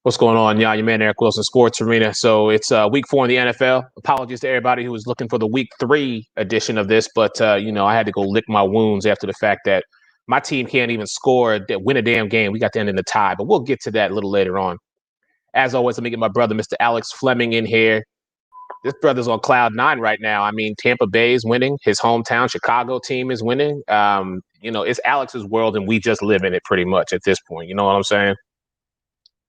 What's going on, y'all? Your man Eric Wilson, Sports Arena. So it's week 4 in the NFL. Apologies to everybody who was looking for the week 3 edition of this, but I had to go lick my wounds after the fact that my team can't even score, win a damn game. We got to end in a tie, but we'll get to that a little later on. As always, let me get my brother, Mr. Alex Fleming, in here. This brother's on cloud 9 right now. I mean, Tampa Bay is winning. His hometown Chicago team is winning. It's Alex's world, and we just live in it pretty much at this point. You know what I'm saying?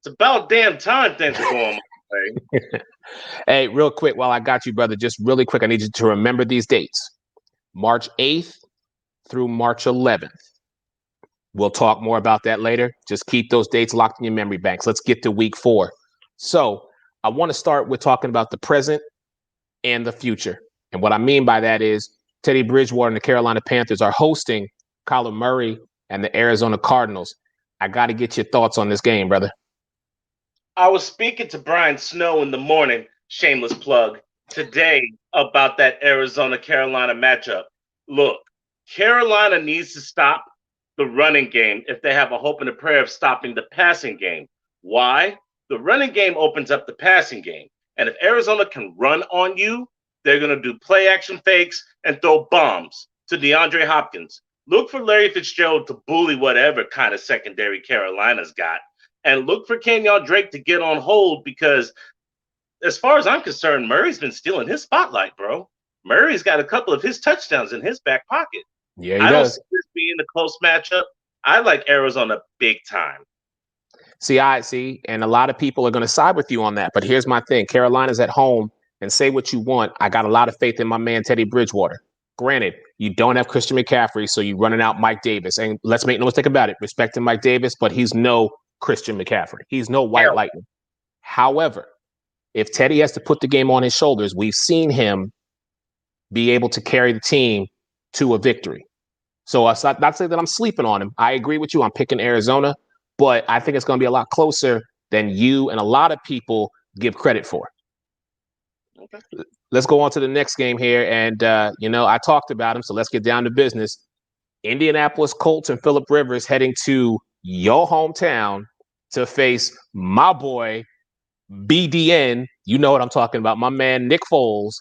It's about damn time things are going my way. Hey, real quick, while I got you, brother, just really quick, I need you to remember these dates. March 8th through March 11th. We'll talk more about that later. Just keep those dates locked in your memory banks. Let's get to week 4. So I want to start with talking about the present and the future. And what I mean by that is Teddy Bridgewater and the Carolina Panthers are hosting Kyler Murray and the Arizona Cardinals. I got to get your thoughts on this game, brother. I was speaking to Brian Snow in the morning, shameless plug, today about that Arizona-Carolina matchup. Look, Carolina needs to stop the running game if they have a hope and a prayer of stopping the passing game. Why? The running game opens up the passing game. And if Arizona can run on you, they're going to do play action fakes and throw bombs to DeAndre Hopkins. Look for Larry Fitzgerald to bully whatever kind of secondary Carolina's got. And look for Kenyon Drake to get on hold because, as far as I'm concerned, Murray's been stealing his spotlight, bro. Murray's got a couple of his touchdowns in his back pocket. Yeah, I don't see this being a close matchup. I like Arizona big time. See, and a lot of people are going to side with you on that. But here's my thing. Carolina's at home, and say what you want. I got a lot of faith in my man, Teddy Bridgewater. Granted, you don't have Christian McCaffrey, so you're running out Mike Davis. And let's make no mistake about it. Respecting Mike Davis, but he's no Christian McCaffrey. He's no white lightning. However, if Teddy has to put the game on his shoulders, we've seen him be able to carry the team to a victory. So it's not saying that I'm sleeping on him. I agree with you. I'm picking Arizona, but I think it's going to be a lot closer than you and a lot of people give credit for. Okay. Let's go on to the next game here. And, I talked about him, so let's get down to business. Indianapolis Colts and Phillip Rivers heading to your hometown to face my boy, BDN. You know what I'm talking about. My man, Nick Foles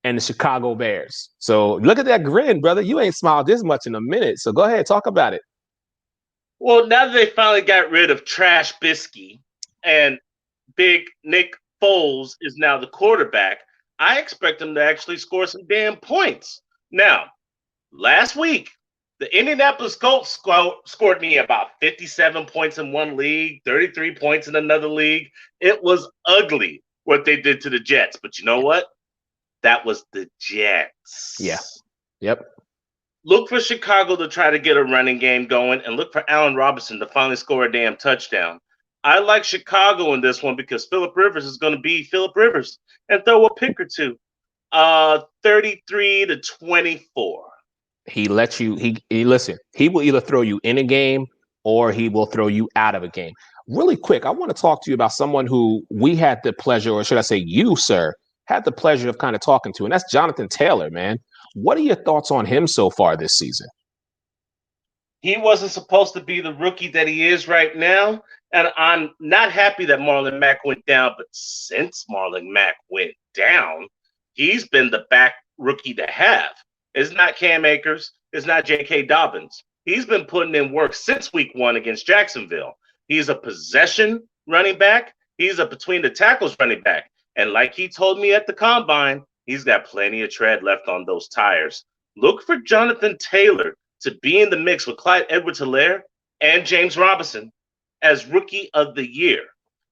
and the Chicago Bears. So look at that grin, brother. You ain't smiled this much in a minute. So go ahead, talk about it. Well, now that they finally got rid of Trash Bisky and big Nick Foles is now the quarterback, I expect him to actually score some damn points. Now, last week, the Indianapolis Colts scored me about 57 points in one league, 33 points in another league. It was ugly what they did to the Jets. But you know what? That was the Jets. Yeah. Yep. Look for Chicago to try to get a running game going, and look for Allen Robinson to finally score a damn touchdown. I like Chicago in this one because Phillip Rivers is going to be Phillip Rivers and throw a pick or two. 33-24. He lets you. He listen. He will either throw you in a game or he will throw you out of a game. Really quick, I want to talk to you about someone who we had the pleasure, or should I say, you, sir, had the pleasure of kind of talking to, and that's Jonathan Taylor, man. What are your thoughts on him so far this season? He wasn't supposed to be the rookie that he is right now, and I'm not happy that Marlon Mack went down. But since Marlon Mack went down, he's been the back rookie to have. It's not Cam Akers. It's not J.K. Dobbins. He's been putting in work since week 1 against Jacksonville. He's a possession running back. He's a between the tackles running back. And like he told me at the combine, he's got plenty of tread left on those tires. Look for Jonathan Taylor to be in the mix with Clyde Edwards-Helaire and James Robinson as Rookie of the Year.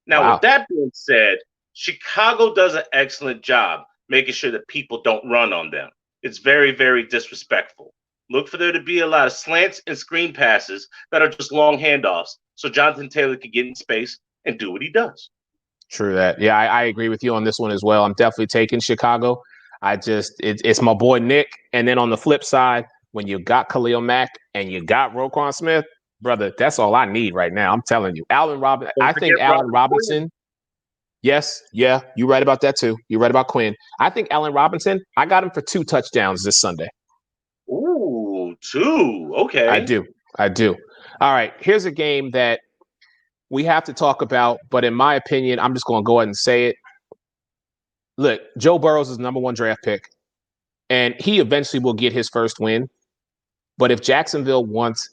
Now, With that being said, Chicago does an excellent job making sure that people don't run on them. It's very, very disrespectful. Look for there to be a lot of slants and screen passes that are just long handoffs so Jonathan Taylor can get in space and do what he does. True that. Yeah, I agree with you on this one as well. I'm definitely taking Chicago. It's my boy Nick. And then on the flip side, when you got Khalil Mack and you got Roquan Smith, brother, that's all I need right now. I'm telling you. I think Allen Robinson. Yes, yeah, you're right about that too. You're right about Quinn. I think Allen Robinson, I got him for 2 touchdowns this Sunday. Ooh, 2. Okay. I do. All right, here's a game that we have to talk about, but in my opinion, I'm just going to go ahead and say it. Look, Joe Burrows is the number one draft pick, and he eventually will get his first win. But if Jacksonville wants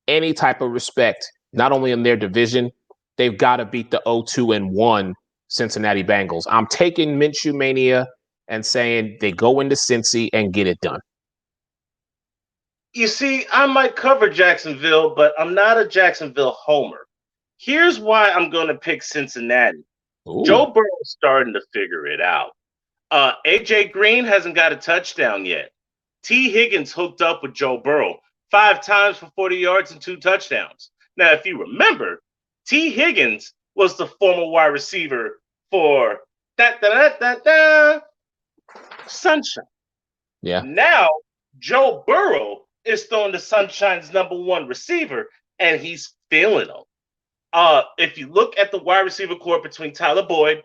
any type of respect, not only in their division, they've got to beat the 0-2-1 Cincinnati Bengals. I'm taking Minshew Mania and saying they go into Cincy and get it done. You see, I might cover Jacksonville, but I'm not a Jacksonville homer. Here's why I'm going to pick Cincinnati. Ooh. Joe Burrow's starting to figure it out. AJ Green hasn't got a touchdown yet. T. Higgins hooked up with Joe Burrow 5 times for 40 yards and 2 touchdowns. Now, if you remember, T. Higgins was the former wide receiver for Sunshine. Yeah. Now, Joe Burrow is throwing the Sunshine's number 1 receiver, and he's feeling them. If you look at the wide receiver core between Tyler Boyd,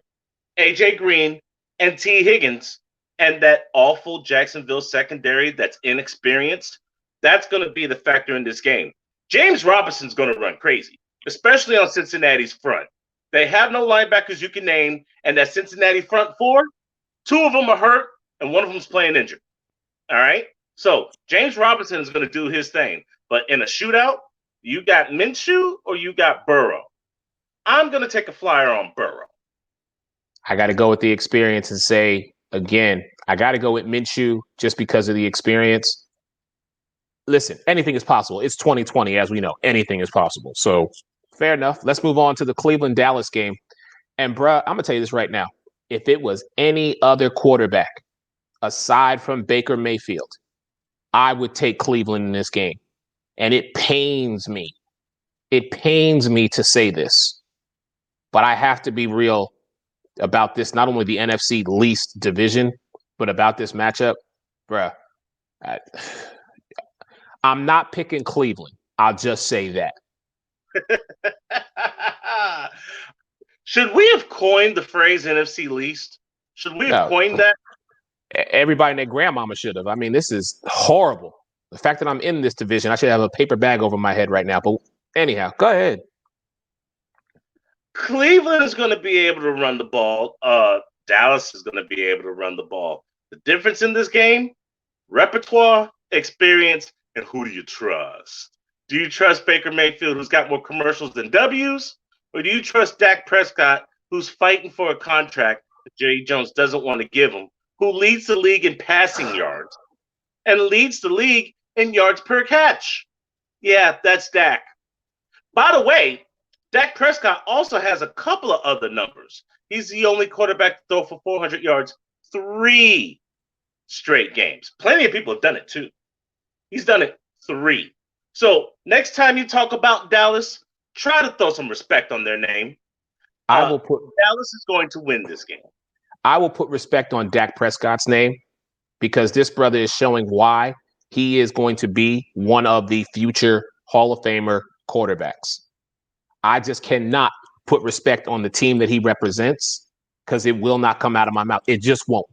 AJ Green, and T. Higgins, and that awful Jacksonville secondary that's inexperienced, that's going to be the factor in this game. James Robinson's going to run crazy, especially on Cincinnati's front. They have no linebackers you can name, and that Cincinnati front 4, 2 of them are hurt, and 1 of them's playing injured. All right? So James Robinson is going to do his thing. But in a shootout, you got Minshew or you got Burrow. I'm going to take a flyer on Burrow. I got to go with the experience and say, again, I got to go with Minshew just because of the experience. Listen, anything is possible. It's 2020, as we know. Anything is possible. So, fair enough. Let's move on to the Cleveland-Dallas game. And, bruh, I'm going to tell you this right now. If it was any other quarterback aside from Baker Mayfield, I would take Cleveland in this game. And it pains me. It pains me to say this. But I have to be real about this, not only the NFC least division, but about this matchup. Bruh, I'm not picking Cleveland. I'll just say that. Should we have coined the phrase NFC least? Should we have coined that? Everybody and their grandmama should have. I mean, this is horrible. The fact that I'm in this division, I should have a paper bag over my head right now. But anyhow, go ahead. Cleveland is going to be able to run the ball. Dallas is going to be able to run the ball. The difference in this game, repertoire, experience, and who do you trust? Do you trust Baker Mayfield, who's got more commercials than W's? Or do you trust Dak Prescott, who's fighting for a contract that Jerry Jones doesn't want to give him, who leads the league in passing yards and leads the league in yards per catch? Yeah, that's Dak. By the way, Dak Prescott also has a couple of other numbers. He's the only quarterback to throw for 400 yards 3 straight games. Plenty of people have done it too. He's done it 3. So next time you talk about Dallas, try to throw some respect on their name. Dallas is going to win this game. I will put respect on Dak Prescott's name because this brother is showing why he is going to be one of the future Hall of Famer quarterbacks. I just cannot put respect on the team that he represents because it will not come out of my mouth. It just won't.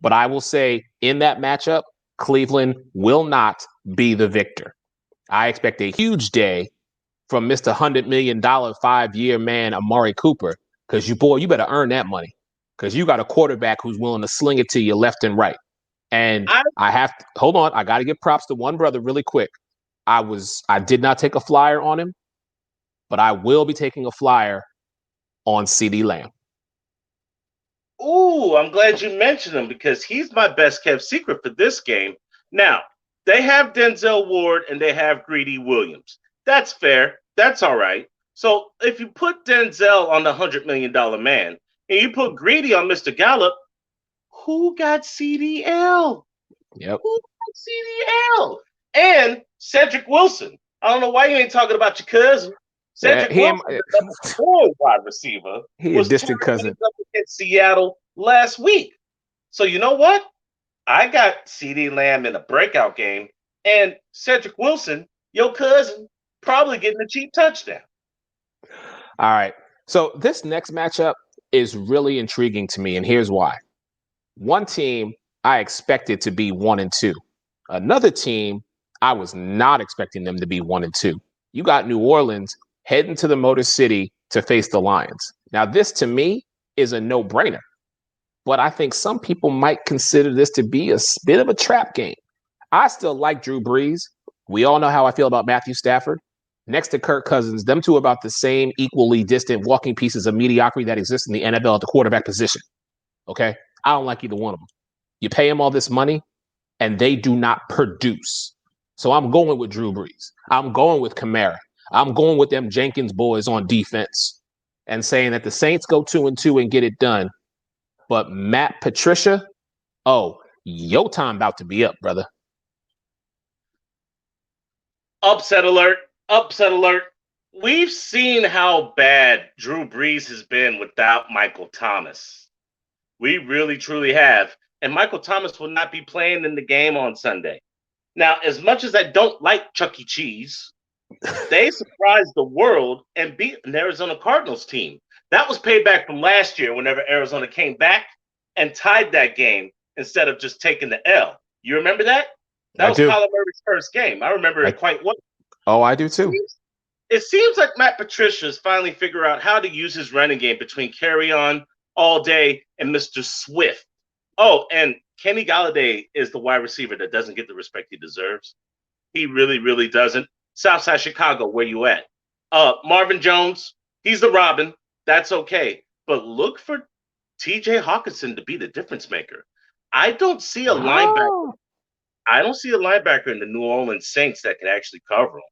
But I will say in that matchup, Cleveland will not be the victor. I expect a huge day from Mr. $100 million 5-year man, Amari Cooper, because you better earn that money because you got a quarterback who's willing to sling it to you left and right. And hold on. I got to give props to one brother really quick. I did not take a flyer on him, but I will be taking a flyer on CeeDee Lamb. Ooh, I'm glad you mentioned him because he's my best kept secret for this game. Now, they have Denzel Ward and they have Greedy Williams. That's fair. That's all right. So if you put Denzel on the $100 million man and you put Greedy on Mr. Gallup, who got CDL? Yep. Who got CDL? And Cedric Wilson. I don't know why you ain't talking about your cousin. Cedric Wilson, the 4 wide receiver, was a distant cousin up against Seattle last week. So you know what? I got CeeDee Lamb in a breakout game, and Cedric Wilson, your cousin, probably getting a cheap touchdown. All right. So this next matchup is really intriguing to me, and here's why. One team I expected to be 1-2. Another team I was not expecting them to be 1-2. You got New Orleans heading to the Motor City to face the Lions. Now, this to me is a no-brainer, but I think some people might consider this to be a bit of a trap game. I still like Drew Brees. We all know how I feel about Matthew Stafford. Next to Kirk Cousins, them two are about the same equally distant walking pieces of mediocrity that exist in the NFL at the quarterback position. Okay? I don't like either one of them. You pay them all this money, and they do not produce. So I'm going with Drew Brees. I'm going with Kamara. I'm going with them Jenkins boys on defense and saying that the Saints go 2-2 and get it done. But Matt Patricia, oh, your time about to be up, brother. Upset alert. Upset alert. We've seen how bad Drew Brees has been without Michael Thomas. We really, truly have. And Michael Thomas will not be playing in the game on Sunday. Now, as much as I don't like Chuck E. Cheese, they surprised the world and beat an Arizona Cardinals team. That was payback from last year whenever Arizona came back and tied that game instead of just taking the L. You remember that? That was Kyler Murray's first game. I remember it quite well. Oh, I do too. It seems like Matt Patricia has finally figured out how to use his running game between Carry-On all day and Mr. Swift. Oh, and Kenny Galladay is the wide receiver that doesn't get the respect he deserves. He really, really doesn't. Southside Chicago, where you at? Marvin Jones, he's the Robin. That's okay. But look for TJ Hawkinson to be the difference maker. I don't see a linebacker. I don't see a linebacker in the New Orleans Saints that can actually cover him.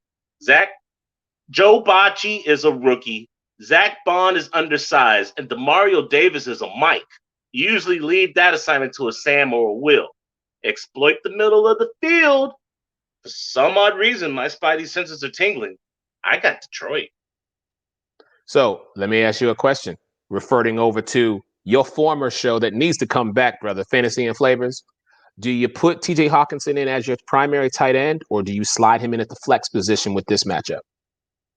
Joe Bocci is a rookie. Zach Bond is undersized, and Demario Davis is a Mike. Usually leave that assignment to a Sam or a Will. Exploit the middle of the field. For some odd reason, my spidey senses are tingling. I got Detroit. So let me ask you a question, referring over to your former show that needs to come back, brother, Fantasy and Flavors. Do you put TJ Hawkinson in as your primary tight end, or do you slide him in at the flex position with this matchup?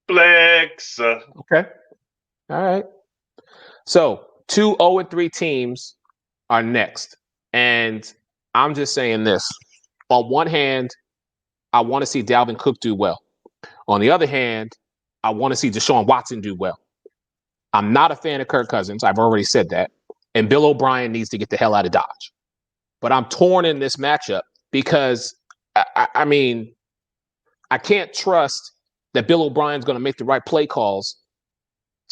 Flex. Okay. All right. So 2 0-3 teams are next. And I'm just saying this. On one hand, I want to see Dalvin Cook do well. On the other hand, I want to see Deshaun Watson do well. I'm not a fan of Kirk Cousins. I've already said that. And Bill O'Brien needs to get the hell out of Dodge. But I'm torn in this matchup because, I mean, I can't trust that Bill O'Brien's going to make the right play calls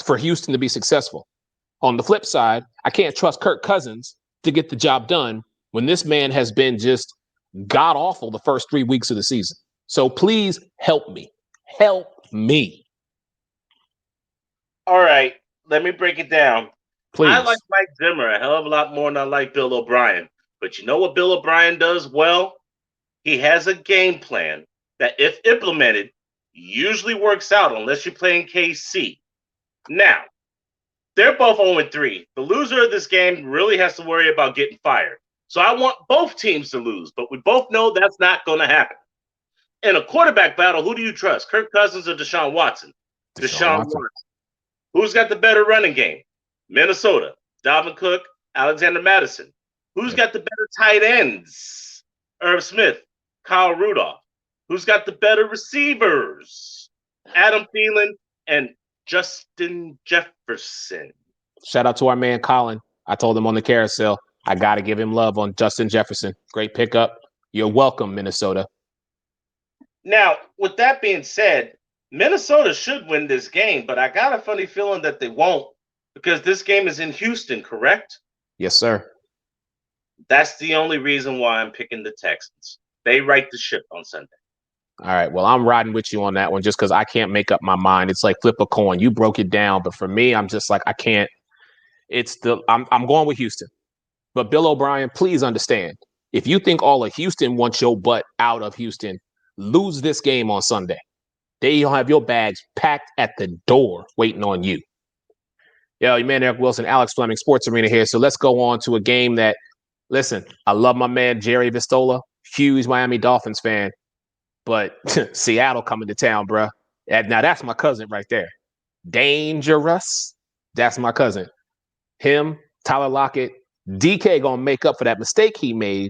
for Houston to be successful. On the flip side, I can't trust Kirk Cousins to get the job done when this man has been just god awful the first 3 weeks of the season. So please help me. Help me. All right, let me break it down. Please. I like Mike Zimmer a hell of a lot more than I like Bill O'Brien. But you know what Bill O'Brien does well? He has a game plan that, if implemented, usually works out unless you're playing KC. Now, they're both 0-3. The loser of this game really has to worry about getting fired. So I want both teams to lose, but we both know that's not going to happen. In a quarterback battle, who do you trust, Kirk Cousins or Deshaun Watson? Deshaun Watson. Who's got the better running game? Minnesota. Dalvin Cook, Alexander Madison. Who's got the better tight ends? Irv Smith, Kyle Rudolph. Who's got the better receivers? Adam Thielen and Justin Jefferson. Shout out to our man Colin. I told him on the carousel, I got to give him love on Justin Jefferson. Great pickup. You're welcome, Minnesota. Now, with that being said, Minnesota should win this game, but I got a funny feeling that they won't because this game is in Houston, correct? Yes, sir. That's the only reason why I'm picking the Texans. They right the ship on Sunday. All right. Well, I'm riding with you on that one just because I can't make up my mind. It's like flip a coin. You broke it down, but for me, I'm just like I can't. I'm going with Houston. But Bill O'Brien, please understand. If you think all of Houston wants your butt out of Houston, lose this game on Sunday. They'll have your bags packed at the door waiting on you. Yo, your man Eric Wilson, Alex Fleming, Sports Arena here. So let's go on to a game that, listen, I love my man Jerry Vistola, huge Miami Dolphins fan, but Seattle coming to town, bro. Now that's my cousin right there. Dangerous. That's my cousin. Him, Tyler Lockett, DK gonna make up for that mistake he made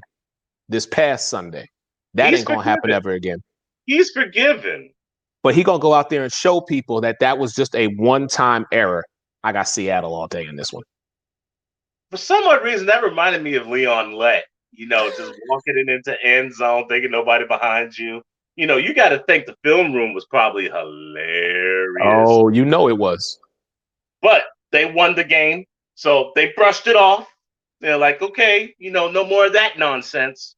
this past Sunday. That ain't gonna happen ever again. He's forgiven. But he gonna go out there and show people that was just a one-time error. I got Seattle all day in this one. For some odd reason, that reminded me of Leon Lett. Just walking it into end zone, thinking nobody behind you. You got to think the film room was probably hilarious. Oh, you know it was. But they won the game, so they brushed it off. They're like, okay, no more of that nonsense.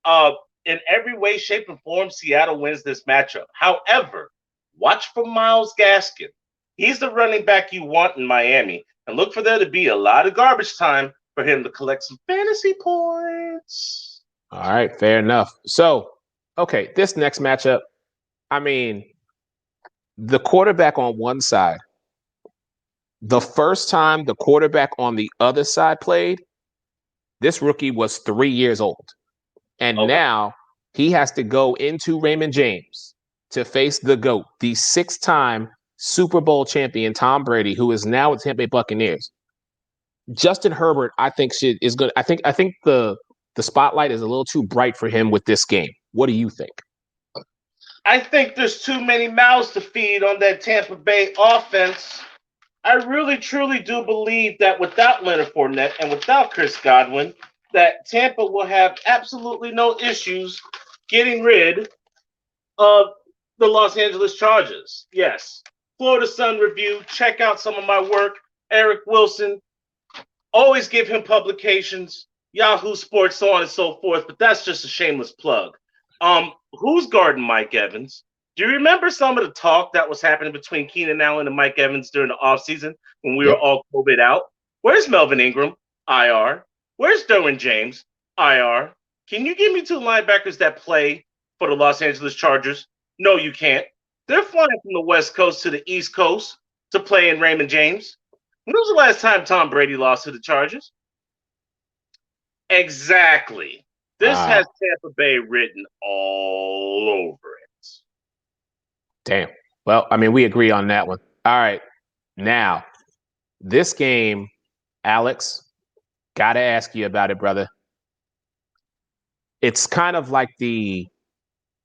Uh, in every way, shape, and form, Seattle wins this matchup. However, watch for Myles Gaskin. He's the running back you want in Miami, and look for there to be a lot of garbage time for him to collect some fantasy points. All right, fair enough. So, okay, this next matchup, I mean, the quarterback on one side, the first time the quarterback on the other side played, this rookie was 3 years old. And Okay. now he has to go into Raymond James to face the GOAT, the 6-time Super Bowl champion Tom Brady, who is now with Tampa Bay Buccaneers. Justin Herbert, I think is good. I think the spotlight is a little too bright for him with this game. What do you think? I think there's too many mouths to feed on that Tampa Bay offense. I really, truly do believe that without Leonard Fournette and without Chris Godwin, that Tampa will have absolutely no issues getting rid of the Los Angeles Chargers. Yes, Florida Sun Review. Check out some of my work. Eric Wilson. Always give him publications. Yahoo Sports, so on and so forth. But that's just a shameless plug. Who's guarding Mike Evans? Do you remember some of the talk that was happening between Keenan Allen and Mike Evans during the offseason when we were all COVID out? Where's Melvin Ingram? IR. Where's Derwin James? IR. Can you give me 2 linebackers that play for the Los Angeles Chargers? No, you can't. They're flying from the West Coast to the East Coast to play in Raymond James. When was the last time Tom Brady lost to the Chargers? Exactly. This has Tampa Bay written all over it. Damn. Well, I mean, we agree on that one. All right. Now, this game, Alex, got to ask you about it, brother. It's kind of like the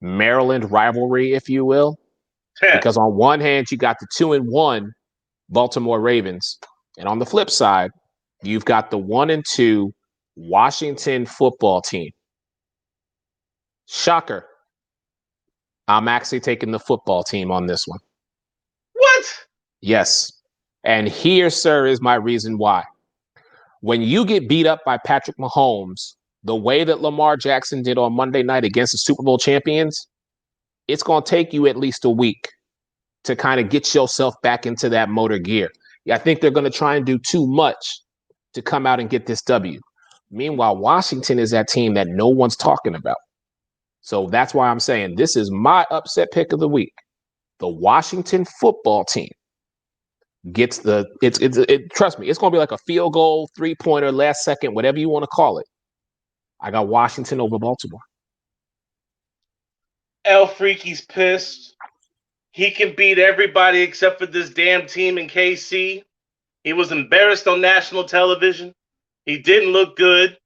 Maryland rivalry, if you will, because on one hand, you got the 2-1 Baltimore Ravens, and on the flip side, you've got the 1-2 Washington football team. Shocker. I'm actually taking the football team on this one. What? Yes. And here, sir, is my reason why. When you get beat up by Patrick Mahomes, the way that Lamar Jackson did on Monday night against the Super Bowl champions, it's going to take you at least a week to kind of get yourself back into that motor gear. I think they're going to try and do too much to come out and get this W. Meanwhile, Washington is that team that no one's talking about. So that's why I'm saying this is my upset pick of the week. The Washington football team gets trust me, it's going to be like a field goal, 3-pointer, last second, whatever you want to call it. I got Washington over Baltimore. El Freaky's pissed. He can beat everybody except for this damn team in KC. He was embarrassed on national television. He didn't look good.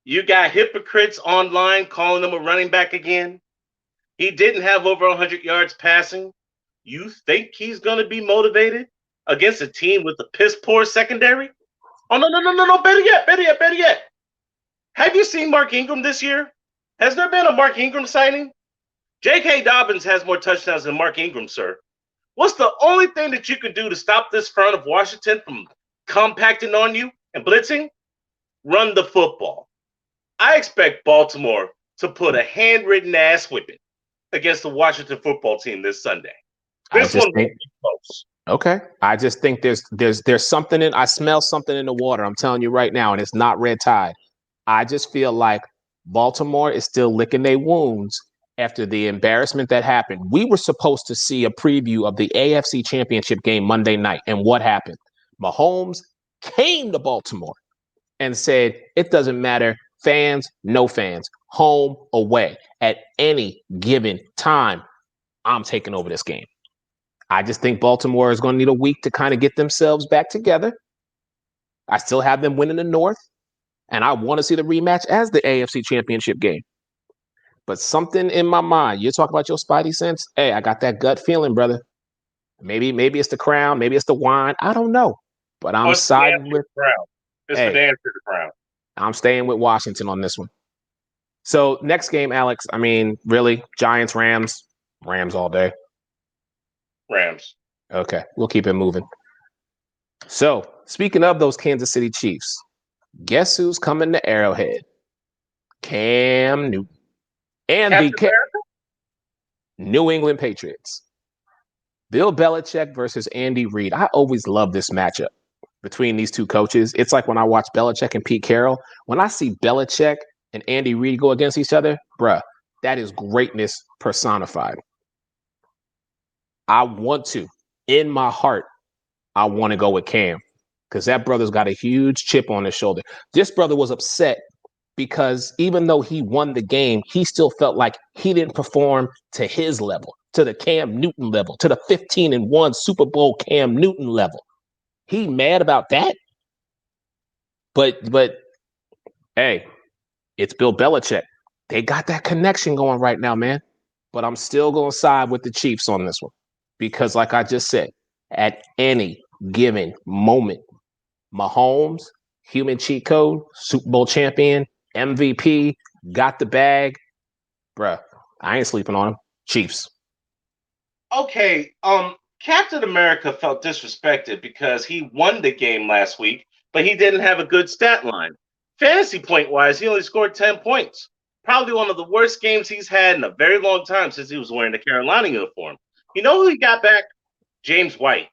You got hypocrites online calling him a running back again. He didn't have over 100 yards passing. You think he's going to be motivated against a team with a piss-poor secondary? Oh, no. Better yet. Have you seen Mark Ingram this year? Has there been a Mark Ingram signing? J.K. Dobbins has more touchdowns than Mark Ingram, sir. What's the only thing that you could do to stop this front of Washington from compacting on you and blitzing? Run the football. I expect Baltimore to put a handwritten ass whipping against the Washington football team this Sunday. This one will be close. Okay. I just think there's something I smell something in the water. I'm telling you right now, and it's not red tide. I just feel like Baltimore is still licking their wounds after the embarrassment that happened. We were supposed to see a preview of the AFC Championship game Monday night, and what happened? Mahomes came to Baltimore and said, it doesn't matter, fans, no fans, home, away, at any given time, I'm taking over this game. I just think Baltimore is going to need a week to kind of get themselves back together. I still have them winning the North, and I want to see the rematch as the AFC Championship game. But something in my mind, you talk about your spidey sense. Hey, I got that gut feeling, brother. Maybe it's the crown, maybe it's the wine. I don't know. But Oh, I'm it's for the siding answer to with, the crown. It's for the hey, answer to the crown. I'm staying with Washington on this one. So next game, Alex, I mean, really, Giants, Rams, Rams all day. Rams. Okay, we'll keep it moving. So speaking of those Kansas City Chiefs, guess who's coming to Arrowhead? Cam Newton and the Captain America? New England Patriots. Bill Belichick versus Andy Reid. I always love this matchup between these two coaches. It's like when I watch Belichick and Pete Carroll. When I see Belichick and Andy Reid go against each other, bruh, that is greatness personified. I want to, in my heart, I want to go with Cam because that brother's got a huge chip on his shoulder. This brother was upset because even though he won the game, he still felt like he didn't perform to his level, to the Cam Newton level, to the 15-1 Super Bowl Cam Newton level. He mad about that. But hey, it's Bill Belichick. They got that connection going right now, man. But I'm still going to side with the Chiefs on this one because, like I just said, at any given moment, Mahomes, human cheat code, Super Bowl champion, MVP, got the bag, bruh. I ain't sleeping on him. Chiefs. Okay, Captain America felt disrespected because he won the game last week, but he didn't have a good stat line. Fantasy point wise, he only scored 10 points. Probably one of the worst games he's had in a very long time since he was wearing the Carolina uniform. You know who he got back? James White.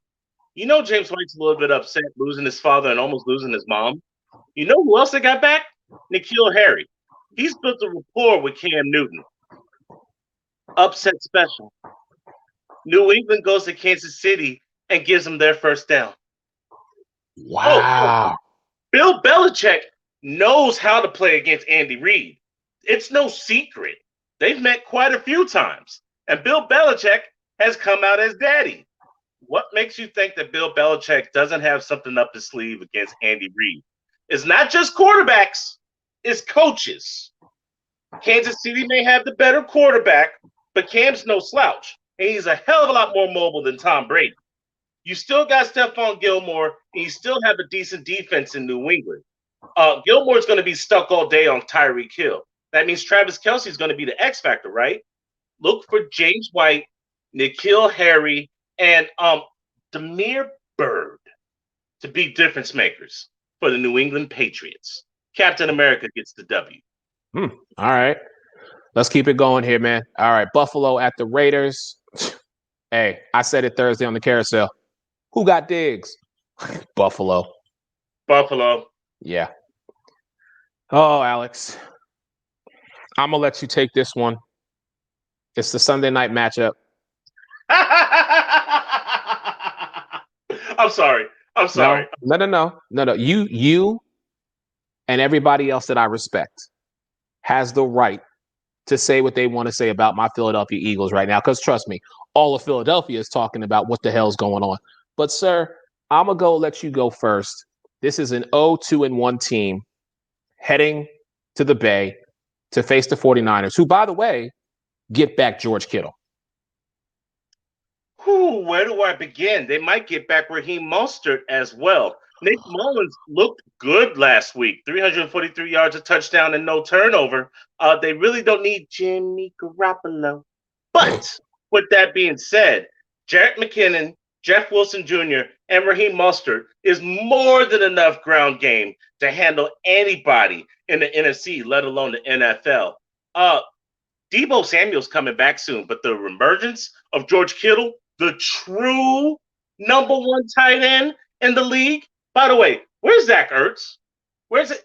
You know James White's a little bit upset losing his father and almost losing his mom. You know who else they got back? N'Keal Harry. He's built a rapport with Cam Newton. Upset special. New England goes to Kansas City and gives them their first down. Oh, Wow. Bill Belichick knows how to play against Andy Reid. It's no secret. They've met quite a few times. And Bill Belichick has come out as daddy. What makes you think that Bill Belichick doesn't have something up his sleeve against Andy Reid? It's not just quarterbacks, it's coaches. Kansas City may have the better quarterback, but Cam's no slouch. And he's a hell of a lot more mobile than Tom Brady. You still got Stephon Gilmore, and you still have a decent defense in New England. Gilmore's going to be stuck all day on Tyreek Hill. That means Travis Kelce's going to be the X factor, right? Look for James White, N'Keal Harry, and Demir Bird to be difference makers for the New England Patriots. Captain America gets the W. All right. Let's keep it going here, man. All right. Buffalo at the Raiders. Hey, I said it Thursday on the carousel. Who got Diggs? Buffalo. Buffalo. Yeah. Oh, Alex. I'm going to let you take this one. It's the Sunday night matchup. I'm sorry. I'm sorry. No. You and everybody else that I respect has the right to say what they want to say about my Philadelphia Eagles right now. Because trust me, all of Philadelphia is talking about what the hell's going on. But, sir, I'm going to let you go first. This is an 0-2-1 team heading to the Bay to face the 49ers, who, by the way, get back George Kittle. Where do I begin? They might get back Raheem Mostert as well. Nick Mullins looked good last week. 343 yards, a touchdown, and no turnover. They really don't need Jimmy Garoppolo. But with that being said, Jarrett McKinnon, Jeff Wilson Jr., and Raheem Mostert is more than enough ground game to handle anybody in the NFC, let alone the NFL. Deebo Samuel's coming back soon, but the emergence of George Kittle, the true number one tight end in the league. By the way, where's Zach Ertz? Where's it?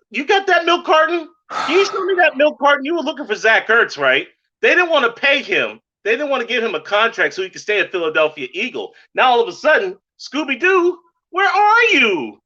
You got that milk carton? Can you show me that milk carton? You were looking for Zach Ertz, right? They didn't want to pay him. They didn't want to give him a contract so he could stay a Philadelphia Eagle. Now all of a sudden, Scooby-Doo, where are you?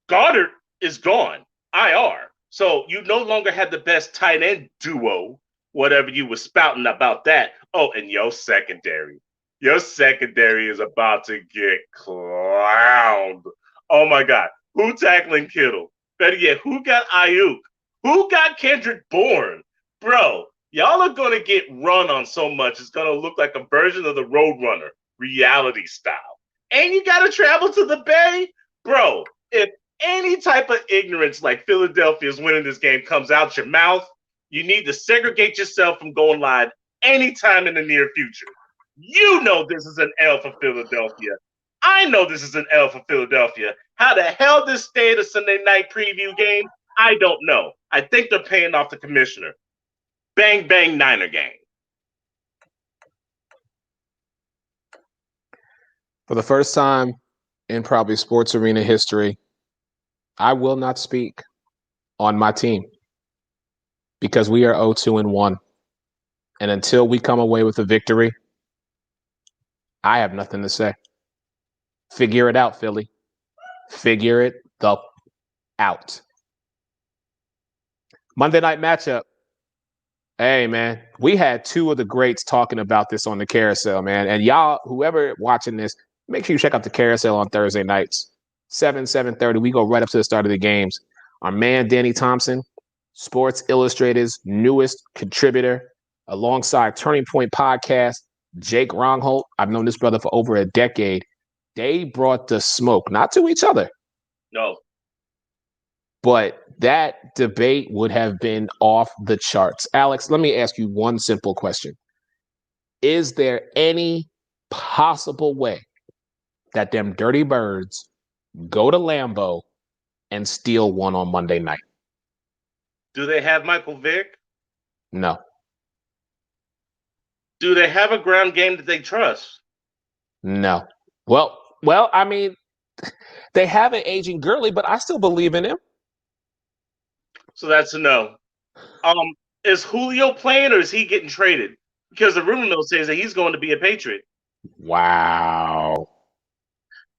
Goddard is gone. IR. So you no longer have the best tight end duo, whatever you were spouting about that. Oh, and your secondary. Your secondary is about to get clowned. Oh my God. Who tackling Kittle? Better yet, who got Ayuk? Who got Kendrick Bourne? Bro, y'all are going to get run on so much. It's going to look like a version of the Roadrunner, reality style. And you got to travel to the Bay? Bro, if any type of ignorance like Philadelphia's winning this game comes out your mouth, you need to segregate yourself from going live anytime in the near future. You know this is an L for Philadelphia. I know this is an L for Philadelphia. How the hell this stayed a Sunday night preview game? I don't know. I think they're paying off the commissioner. Bang, bang, Niner gang. For the first time in probably sports arena history, I will not speak on my team because we are 0-2-1. And until we come away with a victory, I have nothing to say. Figure it out, Philly. Figure it the out. Monday night matchup. Hey, man, we had two of the greats talking about this on the carousel, man. And y'all, whoever watching this, make sure you check out the carousel on Thursday nights. 7:30. We go right up to the start of the games. Our man, Danny Thompson, Sports Illustrated's newest contributor, alongside Turning Point Podcast, Jake Rongholt. I've known this brother for over a decade. They brought the smoke, not to each other. No. But that debate would have been off the charts. Alex, let me ask you one simple question. Is there any possible way that them dirty birds go to Lambeau and steal one on Monday night? Do they have Michael Vick? No. Do they have a ground game that they trust? No. Well, I mean, they have an aging Gurley, but I still believe in him. So that's a no. Is Julio playing or is he getting traded? Because the rumor mill says that he's going to be a Patriot. Wow.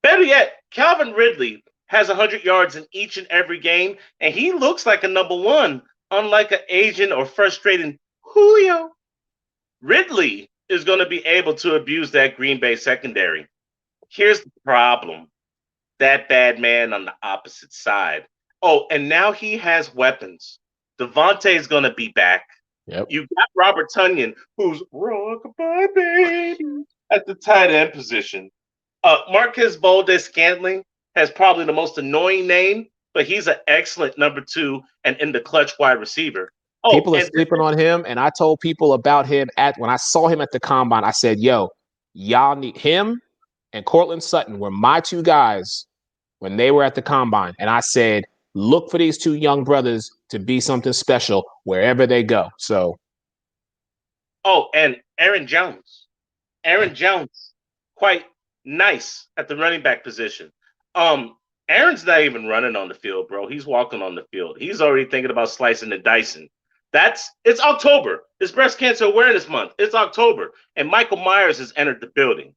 Better yet, Calvin Ridley has 100 yards in each and every game, and he looks like a number one, unlike an aging or frustrating Julio. Ridley is going to be able to abuse that Green Bay secondary. Here's the problem. That bad man on the opposite side. Oh, and now he has weapons. Devontae is going to be back. Yep. You got Robert Tonyan, who's rock-a-bye baby at the tight end position. Marquez Valdes-Scantling has probably the most annoying name, but he's an excellent number two and in the clutch wide receiver. Oh, people are sleeping on him, and I told people about him when I saw him at the combine. I said, "Yo, y'all need him and Cortland Sutton were my two guys when they were at the combine." And I said, "Look for these two young brothers to be something special wherever they go." So, and Aaron Jones, quite nice at the running back position. Aaron's not even running on the field, bro. He's walking on the field. He's already thinking about slicing and dicing. It's October. It's Breast Cancer Awareness Month. It's October, and Michael Myers has entered the building.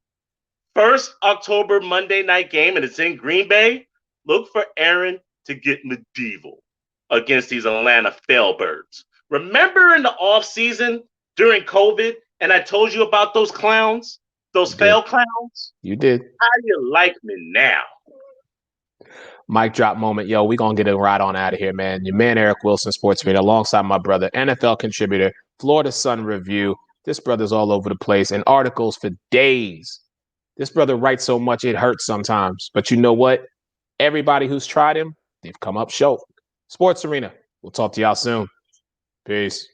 First October Monday night game, and it's in Green Bay. Look for Aaron to get medieval against these Atlanta Failbirds. Remember in the offseason during COVID, and I told you about those clowns, those fail clowns? You did. How do you like me now? Mic drop moment. Yo, we going to get it right on out of here, man. Your man, Eric Wilson, sports media, alongside my brother, NFL contributor, Florida Sun Review. This brother's all over the place and articles for days. This brother writes so much it hurts sometimes. But you know what? Everybody who's tried him, they've come up short. Sports Arena. We'll talk to y'all soon. Peace.